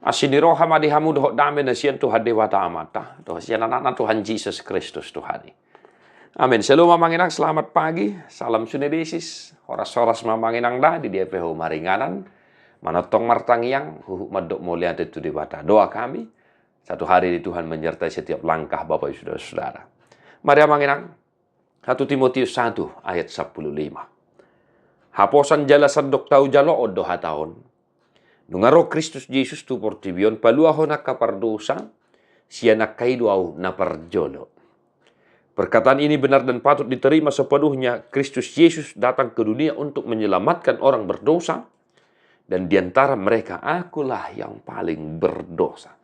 Asini roha madihamu doh dame na siyan Tuhan Dewa Ta'amata. Doh siyan anak Tuhan Yesus Kristus Tuhan. Amin. Shalom Mamanginang, selamat pagi. Salam sunedesis. Horas-horas Mamanginang dah di DPH Maringanan. Manotong martangiang, huhuk madok mulia itu di bata. Doa kami, satu hari di Tuhan menyertai setiap langkah Bapak Ibu Saudara. Mari Mamanginang, 1 Timotius 1 ayat 15. Haposan jalasan dok tau jalo odo hataon. Nungaro Kristus Yesus tu portibion paluaho na kapardosa, siya nakaidu au na parjolo. Perkataan ini benar dan patut diterima sepenuhnya. Kristus Yesus datang ke dunia untuk menyelamatkan orang berdosa, dan di antara mereka akulah yang paling berdosa.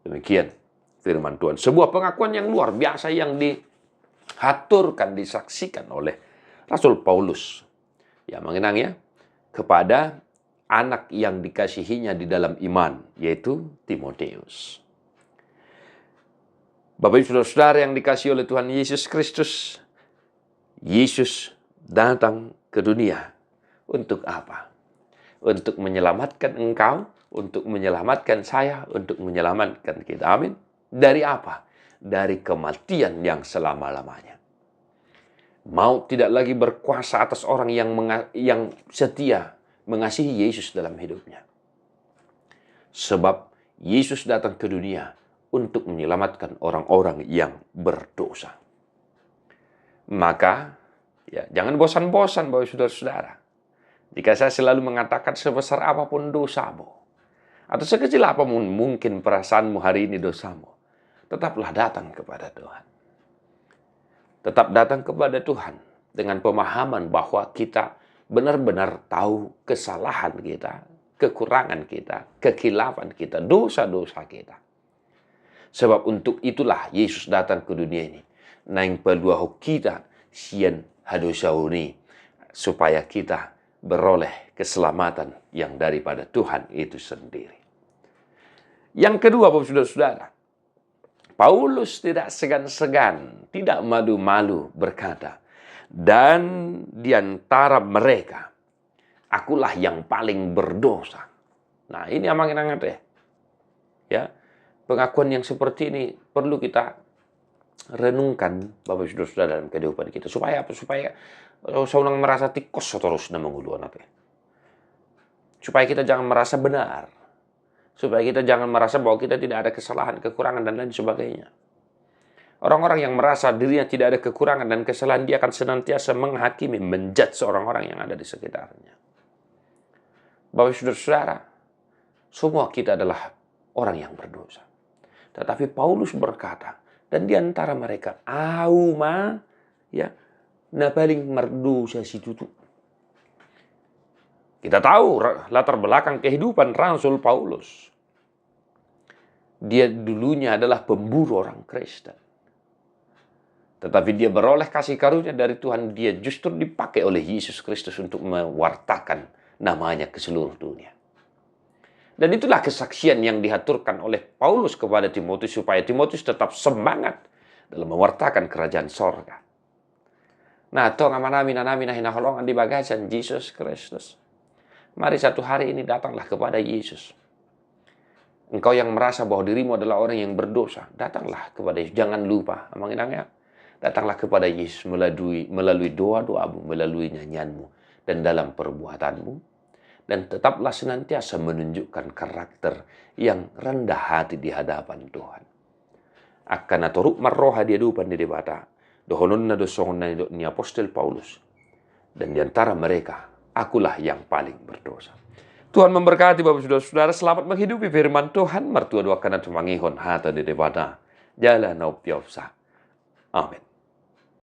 Demikian firman Tuhan. Sebuah pengakuan yang luar biasa yang dihaturkan, disaksikan oleh Rasul Paulus. Ya, mengenang ya, kepada anak yang dikasihinya di dalam iman, yaitu Timotius. Bapak Ibu Saudara yang dikasihi oleh Tuhan Yesus Kristus, Yesus datang ke dunia untuk apa? Untuk menyelamatkan engkau, untuk menyelamatkan saya, untuk menyelamatkan kita. Amin. Dari apa? Dari kematian yang selama-lamanya. Maut tidak lagi berkuasa atas orang yang setia mengasihi Yesus dalam hidupnya. Sebab Yesus datang ke dunia untuk menyelamatkan orang-orang yang berdosa. Maka, ya, jangan bosan-bosan Bapak Saudara-saudara. Jika saya selalu mengatakan sebesar apapun dosamu, atau sekecil apapun mungkin perasaanmu hari ini dosamu, tetaplah datang kepada Tuhan. Tetap datang kepada Tuhan dengan pemahaman bahwa kita benar-benar tahu kesalahan kita, kekurangan kita, kekhilafan kita, dosa-dosa kita. Sebab untuk itulah Yesus datang ke dunia ini. Nang peluahu kita sian hadosauni, supaya kita beroleh keselamatan yang daripada Tuhan itu sendiri. Yang kedua, Bapak Saudara-saudara, Paulus tidak segan-segan, tidak malu-malu berkata, dan di antara mereka, akulah yang paling berdosa. Nah, ini amang-amang deh. Ya, pengakuan yang seperti ini perlu kita renungkan, Bapak Saudara dalam kehidupan kita. Supaya apa? Supaya seorang merasa tikos terus na menguluan apa? Supaya kita jangan merasa benar. Supaya kita jangan merasa bahwa kita tidak ada kesalahan, kekurangan, dan lain sebagainya. Orang-orang yang merasa dirinya tidak ada kekurangan dan kesalahan, dia akan senantiasa menghakimi, menjudge orang-orang yang ada di sekitarnya. Bapak Saudara, semua kita adalah orang yang berdosa. Tetapi Paulus berkata, dan di antara mereka, auma, ya, na paling merdosa si tutu. Kita tahu latar belakang kehidupan Rasul Paulus. Dia dulunya adalah pemburu orang Kristen. Tetapi dia beroleh kasih karunia dari Tuhan. Dia justru dipakai oleh Yesus Kristus untuk mewartakan namanya ke seluruh dunia. Dan itulah kesaksian yang dihaturkan oleh Paulus kepada Timotius, supaya Timotius tetap semangat dalam mewartakan kerajaan sorga. Nah, tong amanami nanami nahinaholongan di bagasan Yesus Kristus. Mari satu hari ini datanglah kepada Yesus. Engkau yang merasa bahwa dirimu adalah orang yang berdosa, datanglah kepada Yesus. Jangan lupa, amanginangnya, datanglah kepada Yesus melalui doa-doamu, melalui nyanyianmu, dan dalam perbuatanmu. Dan tetaplah senantiasa menunjukkan karakter yang rendah hati di hadapan Tuhan. Akan atoruk marroha dia dupan di debata, dohonon na dosongon na ni Apostel Paulus. Dan di antara mereka, akulah yang paling berdosa. Tuhan memberkati Bapak Saudara-saudara. Selamat menghidupi firman Tuhan. Mertua doakan dan mangihon hata di debata. Jalan au piofsa. Amin.